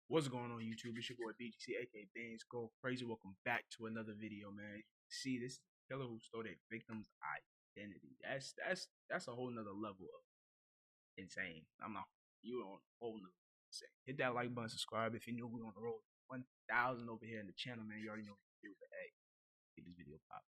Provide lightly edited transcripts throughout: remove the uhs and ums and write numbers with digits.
What's going on YouTube? It's your boy BGC, aka Bxndzgocrazi. Welcome back to another video, man. See, this is the killer who stole their victim's identity. That's a whole nother level of insane. I'm not you on a whole nother insane. Hit that like button, subscribe if you new. We on the road 1,000 over here in the channel, man. You already know what to do, but hey, get this video pop.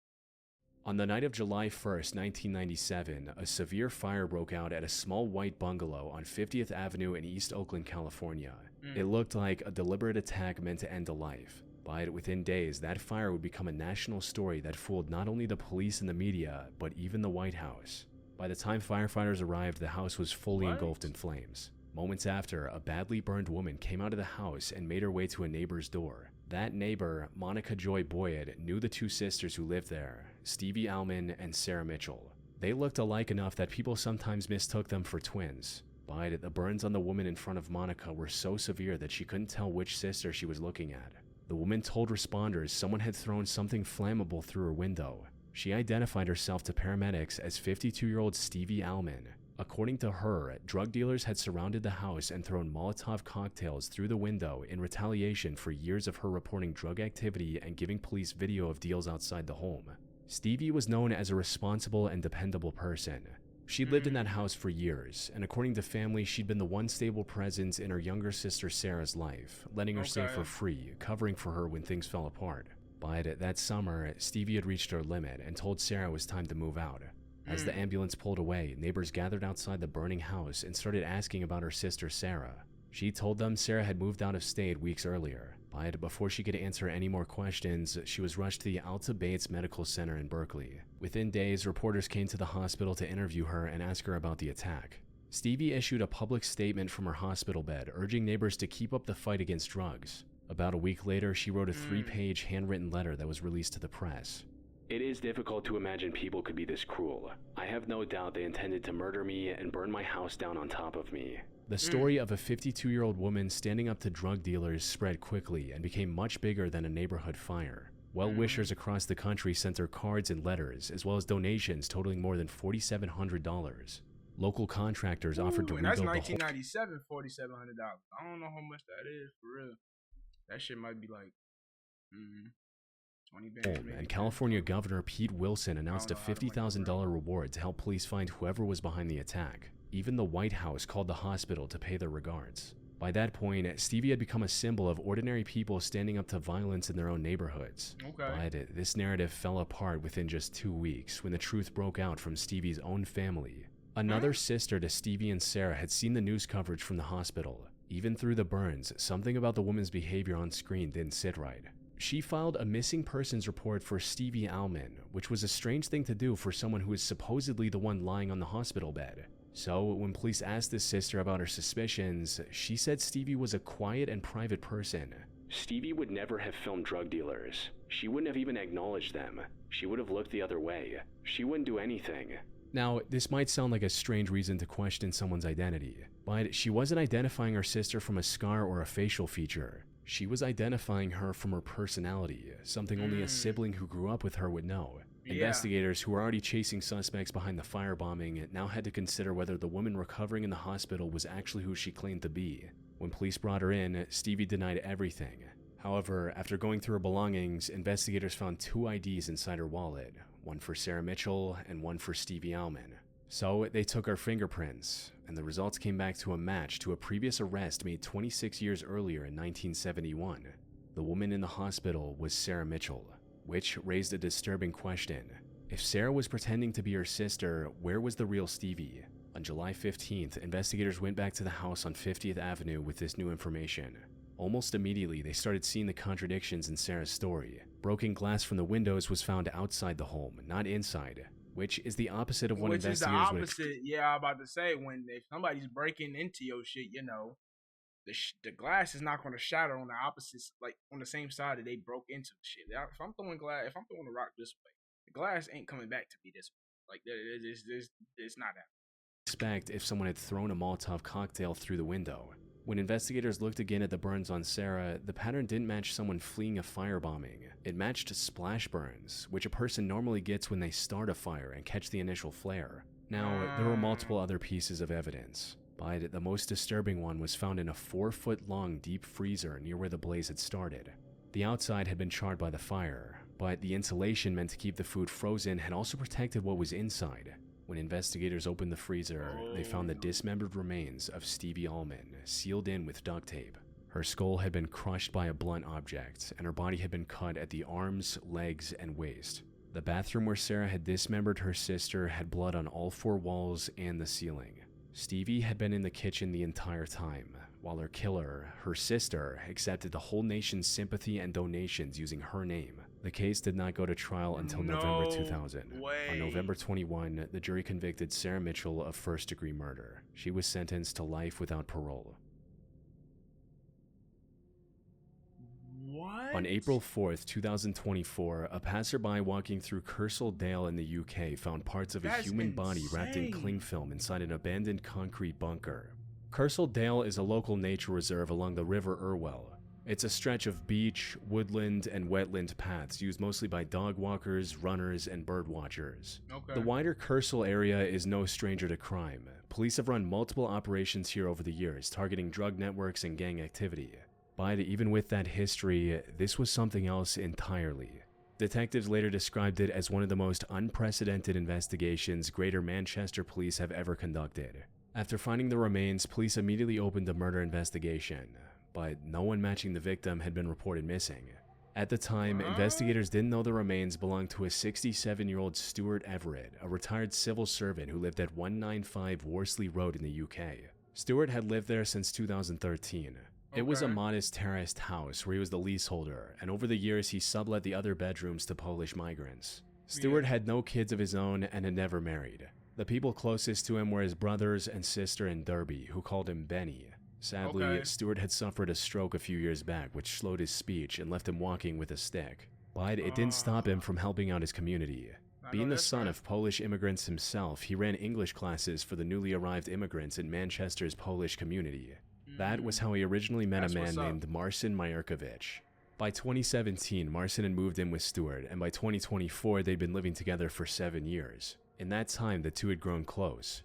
On the night of July 1st, 1997, a severe fire broke out at a small white bungalow on 50th Avenue in East Oakland, California. It looked like a deliberate attack meant to end a life, but within days, that fire would become a national story that fooled not only the police and the media, but even the White House. By the time firefighters arrived, the house was fully engulfed in flames. Moments after, a badly burned woman came out of the house and made her way to a neighbor's door. That neighbor, Monica Joy Boyd, knew the two sisters who lived there, Stevie Alman and Sarah Mitchell. They looked alike enough that people sometimes mistook them for twins, but the burns on the woman in front of Monica were so severe that she couldn't tell which sister she was looking at. The woman told responders someone had thrown something flammable through her window. She identified herself to paramedics as 52-year-old Stevie Alman. According to her, drug dealers had surrounded the house and thrown Molotov cocktails through the window in retaliation for years of her reporting drug activity and giving police video of deals outside the home. Stevie was known as a responsible and dependable person. She'd lived in that house for years, and according to family, she'd been the one stable presence in her younger sister Sarah's life, letting her stay for free, covering for her when things fell apart. But that summer, Stevie had reached her limit and told Sarah it was time to move out. As the ambulance pulled away, neighbors gathered outside the burning house and started asking about her sister Sarah. She told them Sarah had moved out of state weeks earlier, but before she could answer any more questions, she was rushed to the Alta Bates Medical Center in Berkeley. Within days, reporters came to the hospital to interview her and ask her about the attack. Stevie issued a public statement from her hospital bed, urging neighbors to keep up the fight against drugs. About a week later, she wrote a 3-page handwritten letter that was released to the press. It is difficult to imagine people could be this cruel. I have no doubt they intended to murder me and burn my house down on top of me. The story of a 52-year-old woman standing up to drug dealers spread quickly and became much bigger than a neighborhood fire. Well-wishers across the country sent her cards and letters, as well as donations totaling more than $4,700. Local contractors offered to rebuild the whole... That's 1997, $4,700. I don't know how much that is, for real. That shit might be like... 20 bands, and California Governor Pete Wilson announced a $50,000 reward to help police find whoever was behind the attack. Even the White House called the hospital to pay their regards. By that point, Stevie had become a symbol of ordinary people standing up to violence in their own neighborhoods. But this narrative fell apart within just 2 weeks when the truth broke out from Stevie's own family. Another sister to Stevie and Sarah had seen the news coverage from the hospital. Even through the burns, something about the woman's behavior on screen didn't sit right. She filed a missing persons report for Stevie Alman, which was a strange thing to do for someone who is supposedly the one lying on the hospital bed. So when police asked this sister about her suspicions, she said Stevie was a quiet and private person. Stevie would never have filmed drug dealers. She wouldn't have even acknowledged them. She would have looked the other way. She wouldn't do anything. Now, this might sound like a strange reason to question someone's identity, but she wasn't identifying her sister from a scar or a facial feature. She was identifying her from her personality, something only a sibling who grew up with her would know. Investigators who were already chasing suspects behind the firebombing now had to consider whether the woman recovering in the hospital was actually who she claimed to be. When police brought her in, Stevie denied everything. However, after going through her belongings, investigators found 2 IDs inside her wallet, one for Sarah Mitchell and one for Stevie Alman. So they took her fingerprints, and the results came back to a match to a previous arrest made 26 years earlier in 1971. The woman in the hospital was Sarah Mitchell, which raised a disturbing question. If Sarah was pretending to be her sister, where was the real Stevie? On July 15th, investigators went back to the house on 50th Avenue with this new information. Almost immediately, they started seeing the contradictions in Sarah's story. Broken glass from the windows was found outside the home, not inside, which is the opposite of what investigators would expect. Yeah, I'm about to say, if somebody's breaking into your shit, you know, the glass is not going to shatter on the opposites, like on the same side that they broke into the shit. If I'm throwing a rock this way, the glass ain't coming back to me this way. Like it's not that. Expect if someone had thrown a Molotov cocktail through the window. When investigators looked again at the burns on Sarah, the pattern didn't match someone fleeing a firebombing. It matched splash burns, which a person normally gets when they start a fire and catch the initial flare. Now, there were multiple other pieces of evidence. But the most disturbing one was found in a 4-foot-long deep freezer near where the blaze had started. The outside had been charred by the fire, but the insulation meant to keep the food frozen had also protected what was inside. When investigators opened the freezer, they found the dismembered remains of Stevie Allman, sealed in with duct tape. Her skull had been crushed by a blunt object, and her body had been cut at the arms, legs, and waist. The bathroom where Sarah had dismembered her sister had blood on all 4 walls and the ceiling. Stevie had been in the kitchen the entire time, while her killer, her sister, accepted the whole nation's sympathy and donations using her name. The case did not go to trial until November 2000. On November 21, the jury convicted Sarah Mitchell of first-degree murder. She was sentenced to life without parole. What? On April 4th, 2024, a passerby walking through Kersal Dale in the UK found parts of a human body wrapped in cling film inside an abandoned concrete bunker. Kersal Dale is a local nature reserve along the River Irwell. It's a stretch of beach, woodland, and wetland paths used mostly by dog walkers, runners, and bird watchers. Okay. The wider Kersal area is no stranger to crime. Police have run multiple operations here over the years, targeting drug networks and gang activity. But even with that history, this was something else entirely. Detectives later described it as one of the most unprecedented investigations Greater Manchester Police have ever conducted. After finding the remains, police immediately opened a murder investigation, but no one matching the victim had been reported missing. At the time, investigators didn't know the remains belonged to a 67-year-old Stuart Everett, a retired civil servant who lived at 195 Worsley Road in the UK. Stuart had lived there since 2013. It was a modest terraced house where he was the leaseholder, and over the years he sublet the other bedrooms to Polish migrants. Stuart had no kids of his own and had never married. The people closest to him were his brothers and sister in Derby, who called him Benny. Sadly, Stuart had suffered a stroke a few years back, which slowed his speech and left him walking with a stick. But it didn't stop him from helping out his community. Being the son of Polish immigrants himself, he ran English classes for the newly arrived immigrants in Manchester's Polish community. That was how he originally met a man named Marcin Majerkowicz. By 2017, Marcin had moved in with Stuart, and by 2024, they'd been living together for 7 years. In that time, the two had grown close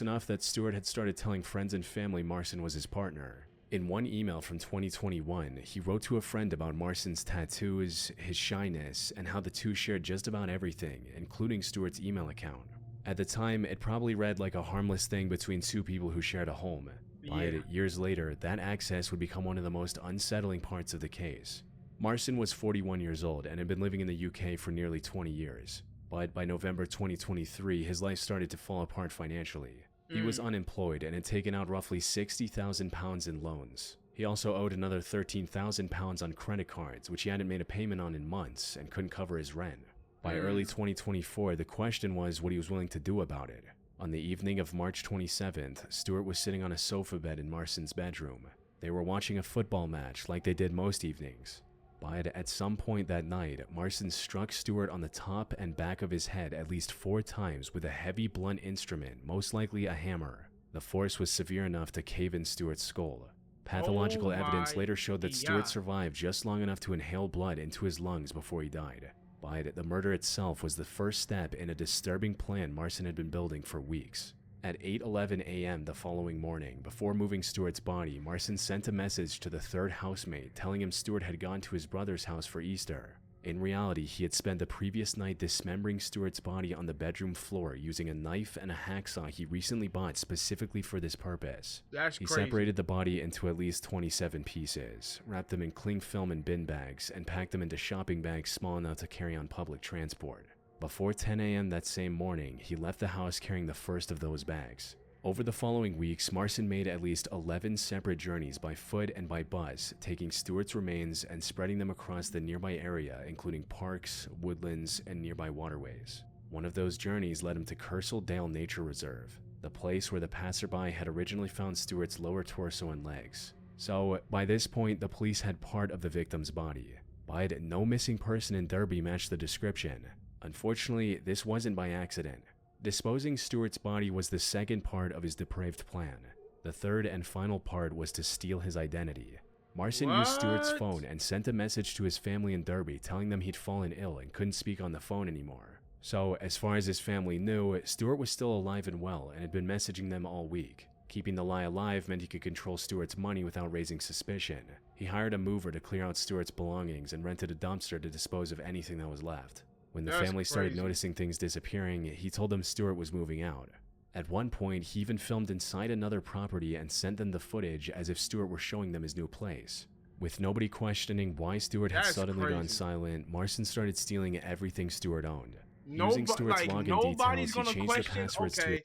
enough that Stuart had started telling friends and family Marcin was his partner. In one email from 2021, he wrote to a friend about Marcin's tattoos, his shyness, and how the two shared just about everything, including Stuart's email account. At the time, it probably read like a harmless thing between two people who shared a home. But years later, that access would become one of the most unsettling parts of the case. Marcin was 41 years old and had been living in the UK for nearly 20 years. But by November 2023, his life started to fall apart financially. He was unemployed and had taken out roughly £60,000 in loans. He also owed another £13,000 on credit cards, which he hadn't made a payment on in months and couldn't cover his rent. By early 2024, the question was what he was willing to do about it. On the evening of March 27th, Stuart was sitting on a sofa bed in Marcin's bedroom. They were watching a football match like they did most evenings. But at some point that night, Marcin struck Stuart on the top and back of his head at least 4 times with a heavy blunt instrument, most likely a hammer. The force was severe enough to cave in Stuart's skull. Pathological evidence later showed that Stuart survived just long enough to inhale blood into his lungs before he died. But the murder itself was the first step in a disturbing plan Marcin had been building for weeks. At 8:11 a.m. the following morning, before moving Stuart's body, Marcin sent a message to the third housemate telling him Stuart had gone to his brother's house for Easter. In reality, he had spent the previous night dismembering Stuart's body on the bedroom floor using a knife and a hacksaw he recently bought specifically for this purpose. He separated the body into at least 27 pieces, wrapped them in cling film and bin bags, and packed them into shopping bags small enough to carry on public transport. Before 10 a.m. that same morning, he left the house carrying the first of those bags. Over the following weeks, Marcin made at least 11 separate journeys by foot and by bus, taking Stuart's remains and spreading them across the nearby area, including parks, woodlands, and nearby waterways. One of those journeys led him to Kersal Dale Nature Reserve, the place where the passerby had originally found Stuart's lower torso and legs. So, by this point, the police had part of the victim's body, but no missing person in Derby matched the description. Unfortunately, this wasn't by accident. Disposing Stuart's body was the second part of his depraved plan. The third and final part was to steal his identity. Marcin used Stuart's phone and sent a message to his family in Derby telling them he'd fallen ill and couldn't speak on the phone anymore. So, as far as his family knew, Stuart was still alive and well and had been messaging them all week. Keeping the lie alive meant he could control Stewart's money without raising suspicion. He hired a mover to clear out Stewart's belongings and rented a dumpster to dispose of anything that was left. When the family started noticing things disappearing, he told them Stewart was moving out. At one point, he even filmed inside another property and sent them the footage as if Stewart were showing them his new place. With nobody questioning why Stewart had suddenly gone silent, Marcin started stealing everything Stewart owned. Using Stewart's login details, he changed the passwords to...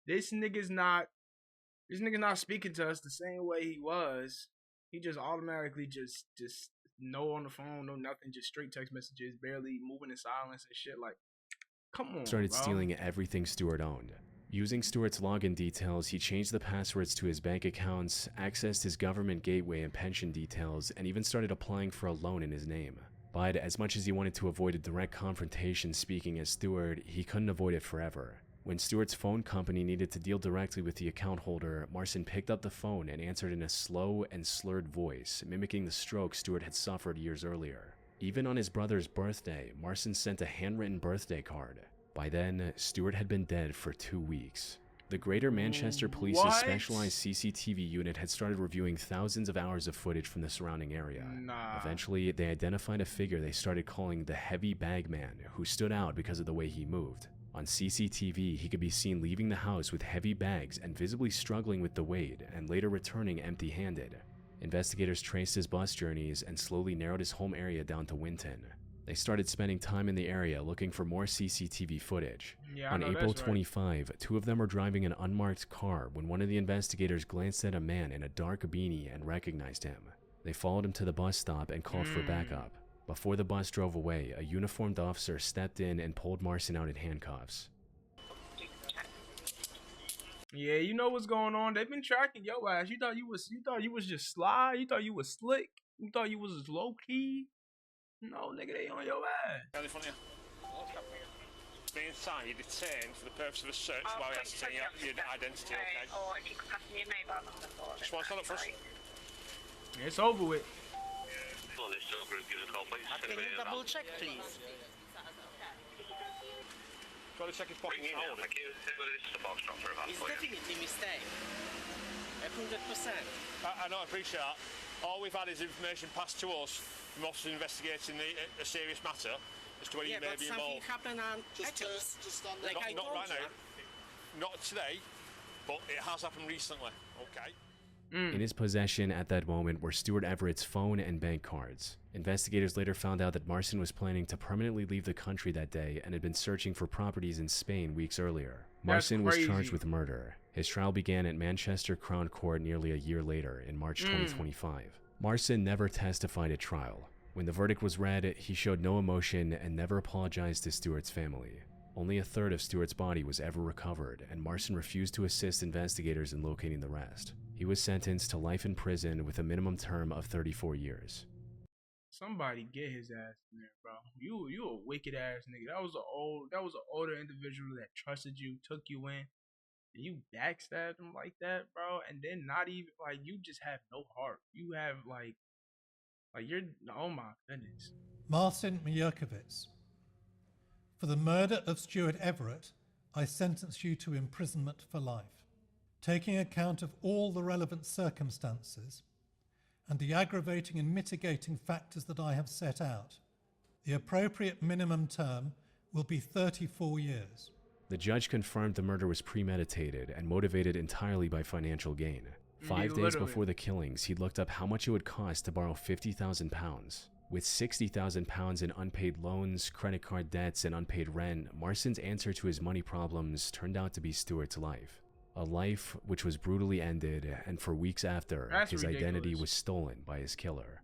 This nigga's not speaking to us the same way he was. He just automatically just no on the phone, no nothing, just straight text messages, barely moving in silence and shit. Like, come on, started stealing everything Stewart owned. Using Stewart's login details, he changed the passwords to his bank accounts, accessed his government gateway and pension details, and even started applying for a loan in his name. But as much as he wanted to avoid a direct confrontation speaking as Stewart, he couldn't avoid it forever. When Stewart's phone company needed to deal directly with the account holder, Marcin picked up the phone and answered in a slow and slurred voice, mimicking the stroke Stewart had suffered years earlier. Even on his brother's birthday, Marcin sent a handwritten birthday card. By then, Stewart had been dead for 2 weeks. The Greater Manchester Police's specialized CCTV unit had started reviewing thousands of hours of footage from the surrounding area. Eventually, they identified a figure they started calling the Heavy Bag Man, who stood out because of the way he moved. On CCTV, he could be seen leaving the house with heavy bags and visibly struggling with the weight, and later returning empty-handed. Investigators traced his bus journeys and slowly narrowed his home area down to Winton. They started spending time in the area looking for more CCTV footage. On April 25, two of them were driving an unmarked car when one of the investigators glanced at a man in a dark beanie and recognized him. They followed him to the bus stop and called for backup. Before the bus drove away, a uniformed officer stepped in and pulled Marcin out in handcuffs. Yeah, you know what's going on. They've been tracking your ass. You thought you was just sly. You thought you was slick. You thought you was low key. No, nigga, they on your ass. Be inside, you're detained for the purpose of a search while we ascertain your identity, okay? Or if you could pass me your mobile number for Just one stand up first. It's over with. Can you double check, please? Got to check his pockets. It's definitely mistake. 100%. I know, I appreciate that. All we've had is information passed to us from officers investigating a serious matter as to whether you may be involved. Yeah, but something happened and not right now. Not today, but it has happened recently, okay? In his possession at that moment were Stewart Everett's phone and bank cards. Investigators later found out that Marcin was planning to permanently leave the country that day and had been searching for properties in Spain weeks earlier. Marcin was charged with murder. His trial began at Manchester Crown Court nearly a year later, in March 2025. Marcin never testified at trial. When the verdict was read, he showed no emotion and never apologized to Stewart's family. Only a third of Stewart's body was ever recovered, and Marcin refused to assist investigators in locating the rest. He was sentenced to life in prison with a minimum term of 34 years. Somebody get his ass in there, bro. You a wicked ass nigga. That was an older individual that trusted you, took you in, and you backstabbed him like that, bro. And then not even like you just have no heart. You have like you're, oh my goodness. Marcin Mierkiewicz. For the murder of Stewart Everett, I sentence you to imprisonment for life. Taking account of all the relevant circumstances and the aggravating and mitigating factors that I have set out, the appropriate minimum term will be 34 years. The judge confirmed the murder was premeditated and motivated entirely by financial gain. 5 days before the killings, he looked up how much it would cost to borrow £50,000. With £60,000 in unpaid loans, credit card debts, and unpaid rent, Marcin's answer to his money problems turned out to be Stewart's life. A life which was brutally ended, and for weeks after, his identity was stolen by his killer.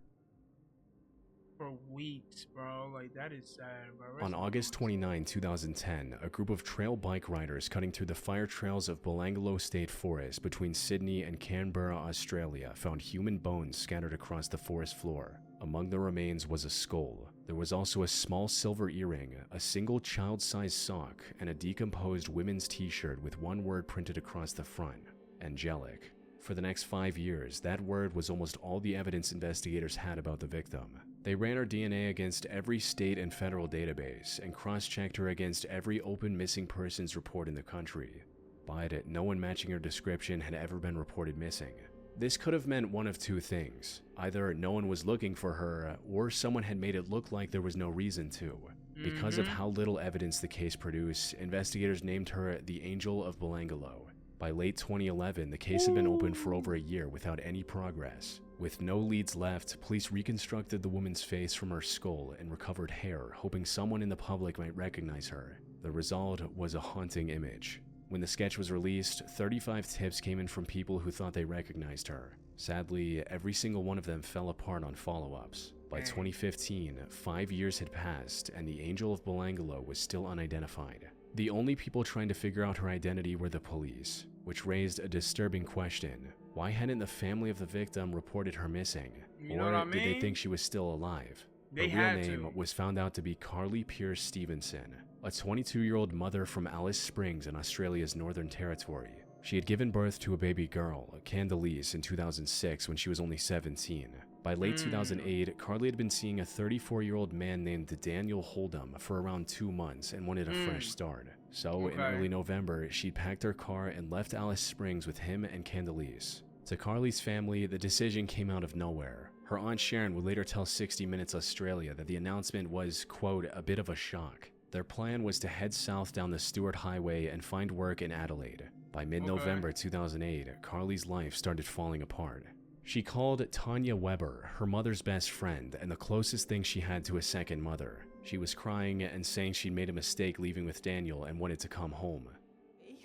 For weeks, bro. Like, that is sad, bro. On August 29, 2010, a group of trail bike riders cutting through the fire trails of Belanglo State Forest between Sydney and Canberra, Australia, found human bones scattered across the forest floor. Among the remains was a skull. There was also a small silver earring, a single child-sized sock, and a decomposed women's t-shirt with one word printed across the front: angelic. For the next 5 years, that word was almost all the evidence investigators had about the victim. They ran her DNA against every state and federal database and cross-checked her against every open missing persons report in the country. but no one matching her description had ever been reported missing. This could have meant one of two things. Either no one was looking for her, or someone had made it look like there was no reason to. Because of how little evidence the case produced, investigators named her the Angel of Belangolo. By late 2011, the case had been open for over a year without any progress. With no leads left, police reconstructed the woman's face from her skull and recovered hair, hoping someone in the public might recognize her. The result was a haunting image. When the sketch was released, 35 tips came in from people who thought they recognized her. Sadly, every single one of them fell apart on follow-ups. By 2015, 5 years had passed, and the Angel of Belangolo was still unidentified. The only people trying to figure out her identity were the police, which raised a disturbing question. Why hadn't the family of the victim reported her missing? Or did they think she was still alive? Her real name was found out to be Carly Pierce Stevenson, a 22-year-old mother from Alice Springs in Australia's Northern Territory. She had given birth to a baby girl, Candelise, in 2006 when she was only 17. By late 2008, Carly had been seeing a 34-year-old man named Daniel Hold'em for around 2 months and wanted a fresh start. So in early November, she packed her car and left Alice Springs with him and Candelise. To Carly's family, the decision came out of nowhere. Her aunt Sharon would later tell 60 Minutes Australia that the announcement was, quote, a bit of a shock. Their plan was to head south down the Stewart Highway and find work in Adelaide. By mid-November 2008, Carly's life started falling apart. She called Tanya Weber her mother's best friend and the closest thing she had to a second mother. She was crying and saying she'd made a mistake leaving with Daniel and wanted to come home.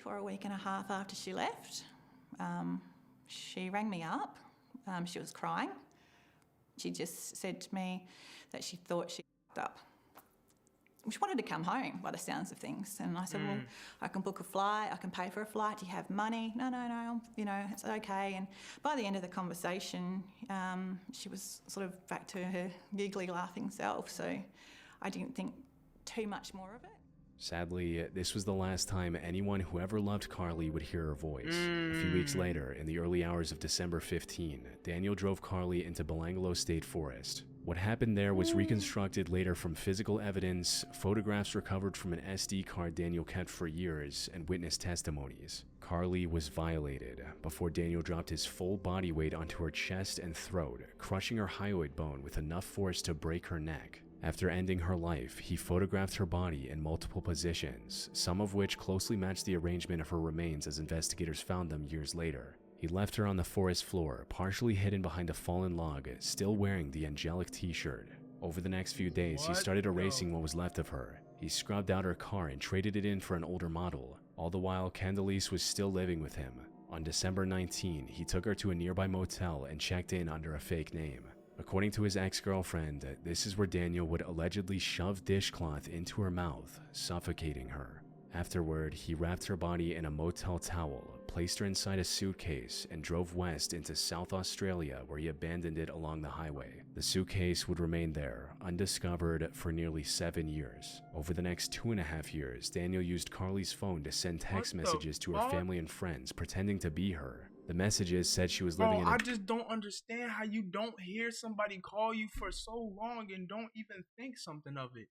For a week and a half after she left, she rang me up. She was crying. She just said to me that she thought she f***ed up. She wanted to come home by the sounds of things. And I said, well, I can book a flight, I can pay for a flight, do you have money? No, you know, it's okay. And by the end of the conversation, she was sort of back to her giggly laughing self. So I didn't think too much more of it. Sadly, this was the last time anyone who ever loved Carly would hear her voice. A few weeks later, in the early hours of December 15, Daniel drove Carly into Belangolo State Forest. What happened there was reconstructed later from physical evidence, photographs recovered from an SD card Daniel kept for years, and witness testimonies. Carly was violated before Daniel dropped his full body weight onto her chest and throat, crushing her hyoid bone with enough force to break her neck. After ending her life, he photographed her body in multiple positions, some of which closely matched the arrangement of her remains as investigators found them years later. He left her on the forest floor, partially hidden behind a fallen log, still wearing the angelic t-shirt. Over the next few days, he started erasing what was left of her. He scrubbed out her car and traded it in for an older model. All the while, Candelise was still living with him. On December 19, he took her to a nearby motel and checked in under a fake name. According to his ex-girlfriend, this is where Daniel would allegedly shove dishcloth into her mouth, suffocating her. Afterward, he wrapped her body in a motel towel, placed her inside a suitcase, and drove west into South Australia where he abandoned it along the highway. The suitcase would remain there, undiscovered, for nearly 7 years. Over the next 2.5 years, Daniel used Carly's phone to send text messages to her family and friends, pretending to be her. The messages said she was living in a... I just don't understand how you don't hear somebody call you for so long and don't even think something of it.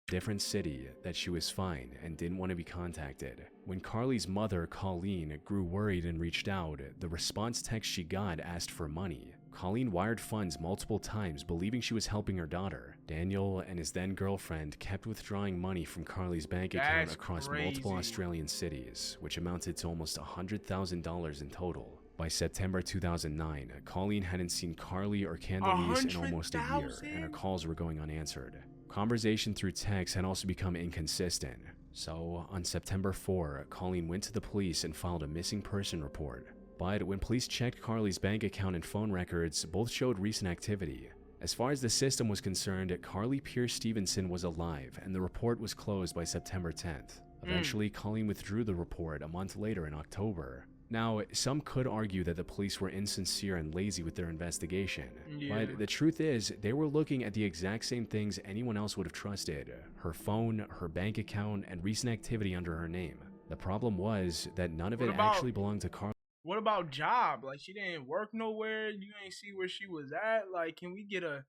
Different city, that she was fine and didn't want to be contacted. When Carly's mother, Colleen, grew worried and reached out, the response text she got asked for money. Colleen wired funds multiple times, believing she was helping her daughter. Daniel and his then-girlfriend kept withdrawing money from Carly's bank account across multiple Australian cities, which amounted to almost $100,000 in total. By September 2009, Colleen hadn't seen Carly or Candelise in almost a year, and her calls were going unanswered. Conversation through text had also become inconsistent. So, on September 4, Colleen went to the police and filed a missing person report. But when police checked Carly's bank account and phone records, both showed recent activity. As far as the system was concerned, Carly Pierce Stevenson was alive, and the report was closed by September 10th. Eventually, Colleen withdrew the report a month later in October. Now, some could argue that the police were insincere and lazy with their investigation, but the truth is, they were looking at the exact same things anyone else would have trusted: her phone, her bank account, and recent activity under her name. The problem was that none of it actually belonged to Carly. What about job? Like, she didn't work nowhere, you ain't see where she was at. Like, can we get a,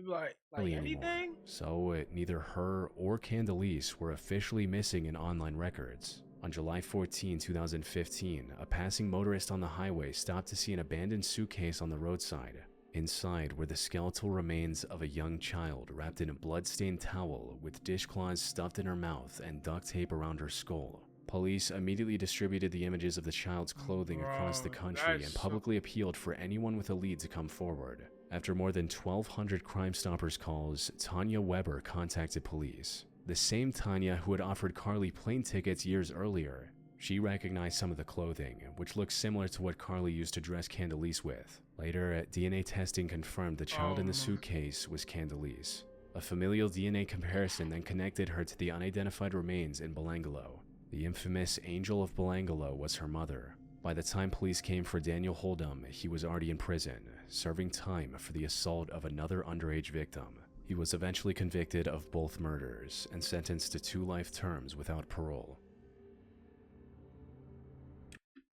like anything? So neither her or Candelise were officially missing in online records. On July 14, 2015, a passing motorist on the highway stopped to see an abandoned suitcase on the roadside. Inside were the skeletal remains of a young child wrapped in a blood-stained towel with dishcloths stuffed in her mouth and duct tape around her skull. Police immediately distributed the images of the child's clothing across the country and publicly appealed for anyone with a lead to come forward. After more than 1,200 Crime Stoppers calls, Tanya Weber contacted police. The same Tanya who had offered Carly plane tickets years earlier. She recognized some of the clothing, which looked similar to what Carly used to dress Candelise with. Later, DNA testing confirmed the child in the suitcase was Candelise. A familial DNA comparison then connected her to the unidentified remains in Belangolo. The infamous Angel of Belangolo was her mother. By the time police came for Daniel Holdom, he was already in prison, serving time for the assault of another underage victim. He was eventually convicted of both murders and sentenced to 2 life terms without parole.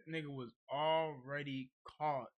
The nigga was already caught.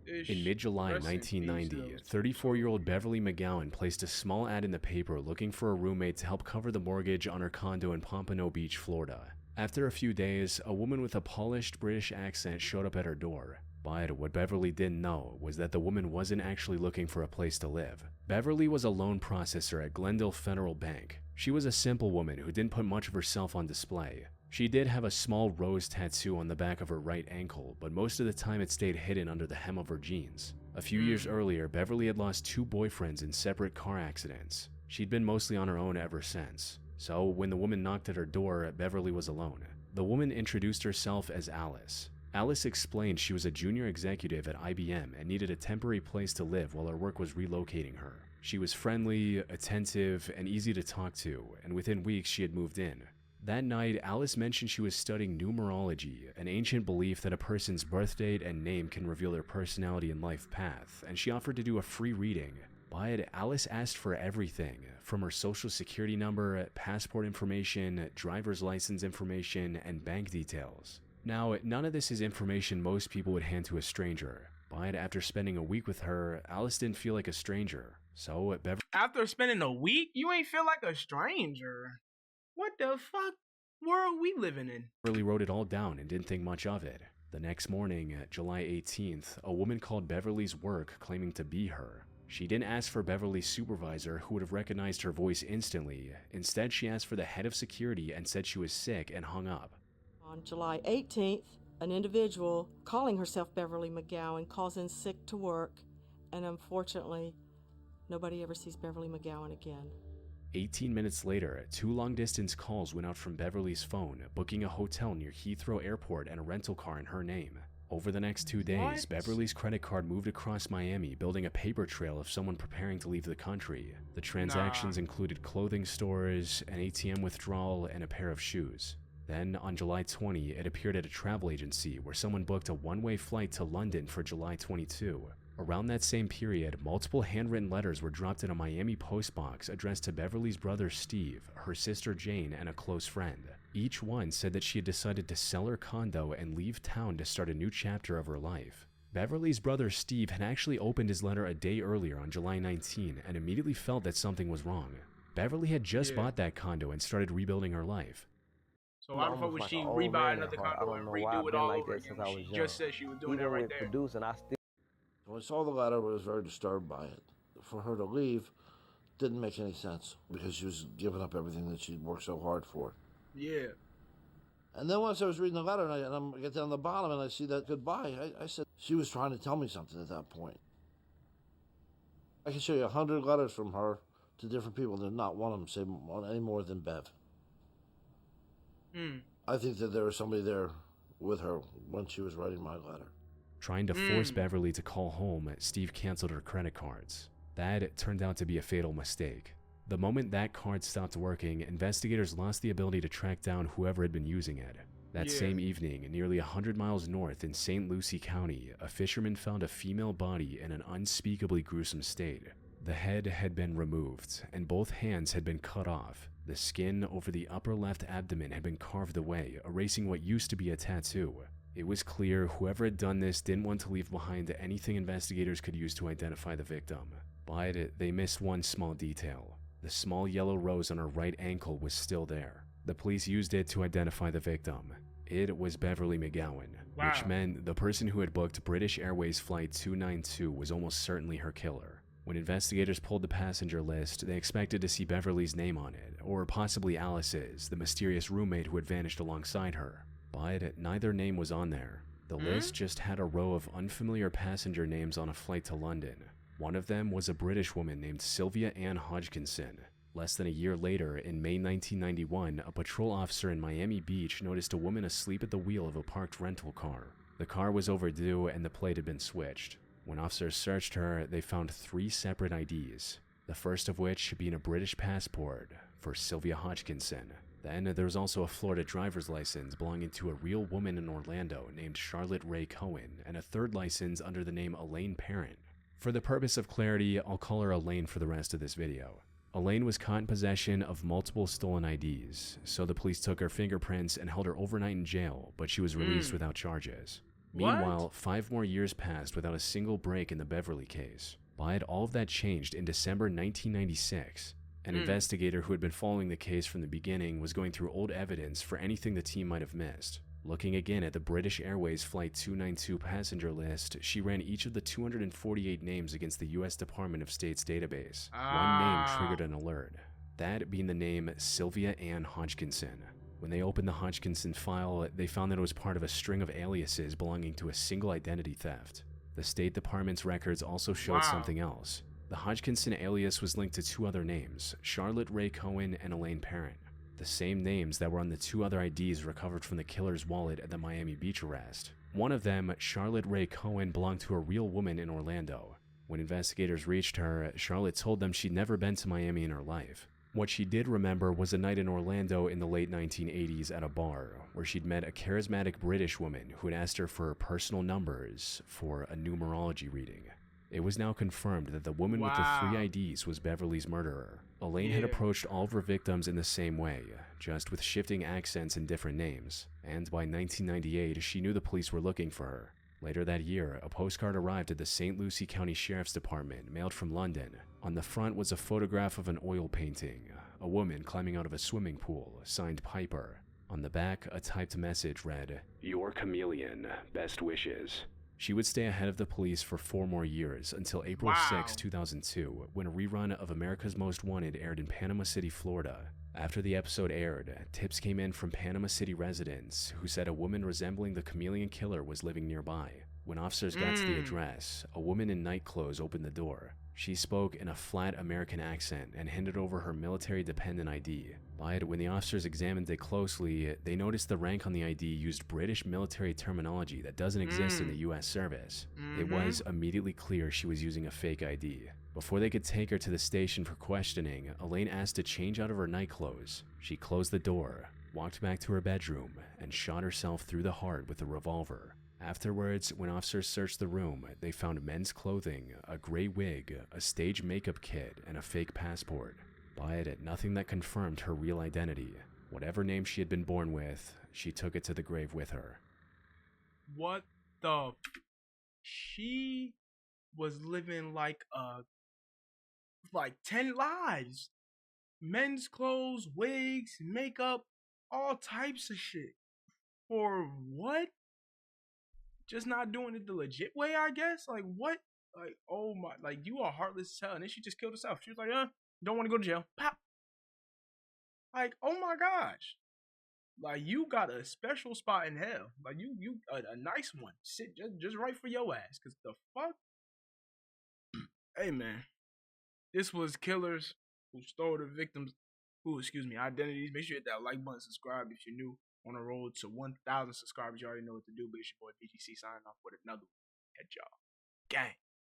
In mid-July 1990, 34-year-old Beverly McGowan placed a small ad in the paper looking for a roommate to help cover the mortgage on her condo in Pompano Beach, Florida. After a few days, a woman with a polished British accent showed up at her door. But what Beverly didn't know was that the woman wasn't actually looking for a place to live. Beverly was a loan processor at Glendale Federal Bank. She was a simple woman who didn't put much of herself on display. She did have a small rose tattoo on the back of her right ankle, but most of the time it stayed hidden under the hem of her jeans. A few years earlier, Beverly had lost 2 boyfriends in separate car accidents. She'd been mostly on her own ever since. So when the woman knocked at her door, Beverly was alone. The woman introduced herself as Alice. Alice explained she was a junior executive at IBM and needed a temporary place to live while her work was relocating her. She was friendly, attentive, and easy to talk to, and within weeks she had moved in. That night, Alice mentioned she was studying numerology, an ancient belief that a person's birth date and name can reveal their personality and life path, and she offered to do a free reading. But Alice asked for everything, from her social security number, passport information, driver's license information, and bank details. Now, none of this is information most people would hand to a stranger, but after spending a week with her, Alice didn't feel like a stranger. So, after spending a week, you ain't feel like a stranger. What the fuck world we living in? Beverly wrote it all down and didn't think much of it. The next morning, July 18th, a woman called Beverly's work claiming to be her. She didn't ask for Beverly's supervisor, who would have recognized her voice instantly. Instead, she asked for the head of security and said she was sick and hung up. On July 18th, an individual calling herself Beverly McGowan calls in sick to work, and unfortunately, nobody ever sees Beverly McGowan again. 18 minutes later, 2 long-distance calls went out from Beverly's phone, booking a hotel near Heathrow Airport and a rental car in her name. Over the next 2 days, Beverly's credit card moved across Miami, building a paper trail of someone preparing to leave the country. The transactions included clothing stores, an ATM withdrawal, and a pair of shoes. Then, on July 20, it appeared at a travel agency where someone booked a one-way flight to London for July 22. Around that same period, multiple handwritten letters were dropped in a Miami postbox addressed to Beverly's brother Steve, her sister Jane, and a close friend. Each one said that she had decided to sell her condo and leave town to start a new chapter of her life. Beverly's brother Steve had actually opened his letter a day earlier on July 19 and immediately felt that something was wrong. Beverly had just bought that condo and started rebuilding her life. So why the fuck would she rebuy another condo and redo it all over again? She just said she was doing that right there. When I saw the letter, I was very disturbed by it. For her to leave didn't make any sense because she was giving up everything that she'd worked so hard for. Yeah. And then once I was reading the letter and I get down the bottom and I see that goodbye, I said, she was trying to tell me something at that point. I can show you 100 letters from her to different people. There's not one of them say any more than Bev. I think that there was somebody there with her when she was writing my letter. Trying to force Beverly to call home, Steve canceled her credit cards. That turned out to be a fatal mistake. The moment that card stopped working, investigators lost the ability to track down whoever had been using it. That same evening, nearly 100 miles north in St. Lucie County, a fisherman found a female body in an unspeakably gruesome state. The head had been removed, and both hands had been cut off. The skin over the upper left abdomen had been carved away, erasing what used to be a tattoo. It was clear whoever had done this didn't want to leave behind anything investigators could use to identify the victim. But they missed one small detail. The small yellow rose on her right ankle was still there. The police used it to identify the victim. It was Beverly McGowan, which meant the person who had booked British Airways Flight 292 was almost certainly her killer. When investigators pulled the passenger list, they expected to see Beverly's name on it, or possibly Alice's, the mysterious roommate who had vanished alongside her. But neither name was on there. The list just had a row of unfamiliar passenger names on a flight to London. One of them was a British woman named Sylvia Ann Hodgkinson. Less than a year later, in May 1991, a patrol officer in Miami Beach noticed a woman asleep at the wheel of a parked rental car. The car was overdue and the plate had been switched. When officers searched her, they found 3 separate IDs, the first of which being a British passport for Sylvia Hodgkinson. Then there was also a Florida driver's license belonging to a real woman in Orlando named Charlotte Ray Cohen, and a third license under the name Elaine Parent. For the purpose of clarity, I'll call her Elaine for the rest of this video. Elaine was caught in possession of multiple stolen IDs, so the police took her fingerprints and held her overnight in jail, but she was released without charges. Meanwhile, 5 more years passed without a single break in the Beverly case. But all of that changed in December 1996. An investigator who had been following the case from the beginning was going through old evidence for anything the team might have missed. Looking again at the British Airways Flight 292 passenger list, she ran each of the 248 names against the U.S. Department of State's database. One name triggered an alert, that being the name Sylvia Ann Hodgkinson. When they opened the Hodgkinson file, they found that it was part of a string of aliases belonging to a single identity theft. The State Department's records also showed something else. The Hodgkinson alias was linked to 2 other names, Charlotte Ray Cohen and Elaine Parent, the same names that were on the 2 other IDs recovered from the killer's wallet at the Miami Beach arrest. One of them, Charlotte Ray Cohen, belonged to a real woman in Orlando. When investigators reached her, Charlotte told them she'd never been to Miami in her life. What she did remember was a night in Orlando in the late 1980s at a bar, where she'd met a charismatic British woman who had asked her for personal numbers for a numerology reading. It was now confirmed that the woman with the 3 IDs was Beverly's murderer. Elaine had approached all of her victims in the same way, just with shifting accents and different names, and by 1998 she knew the police were looking for her. Later that year, a postcard arrived at the St. Lucie County Sheriff's Department, mailed from London. On the front was a photograph of an oil painting, a woman climbing out of a swimming pool, signed Piper. On the back, a typed message read, "Your chameleon, best wishes." She would stay ahead of the police for 4 more years until April 6, 2002, when a rerun of America's Most Wanted aired in Panama City, Florida. After the episode aired, tips came in from Panama City residents who said a woman resembling the chameleon killer was living nearby. When officers got to the address, a woman in night clothes opened the door. She spoke in a flat American accent and handed over her military-dependent ID. But when the officers examined it closely, they noticed the rank on the ID used British military terminology that doesn't exist in the US service. It was immediately clear she was using a fake ID. Before they could take her to the station for questioning, Elaine asked to change out of her night clothes. She closed the door, walked back to her bedroom, and shot herself through the heart with a revolver. Afterwards, when officers searched the room, they found men's clothing, a gray wig, a stage makeup kit, and a fake passport. But nothing that confirmed her real identity. Whatever name she had been born with, she took it to the grave with her. What the? She was living like 10 lives. Men's clothes, wigs, makeup, all types of shit. For what? Just not doing it the legit way, I guess? Like, what? Like, oh my, like, you are heartless as hell. And then she just killed herself. She was like, don't want to go to jail. Pop. Like, oh my gosh. Like, you got a special spot in hell. Like, you a nice one. Sit just right for your ass. Because the fuck? Hey, man. This was killers who stole the victims' identities. Make sure you hit that like button, subscribe if you're new. On the road to 1,000 subscribers. You already know what to do, but it's your boy BGC signing off with another one. At y'all. Gang.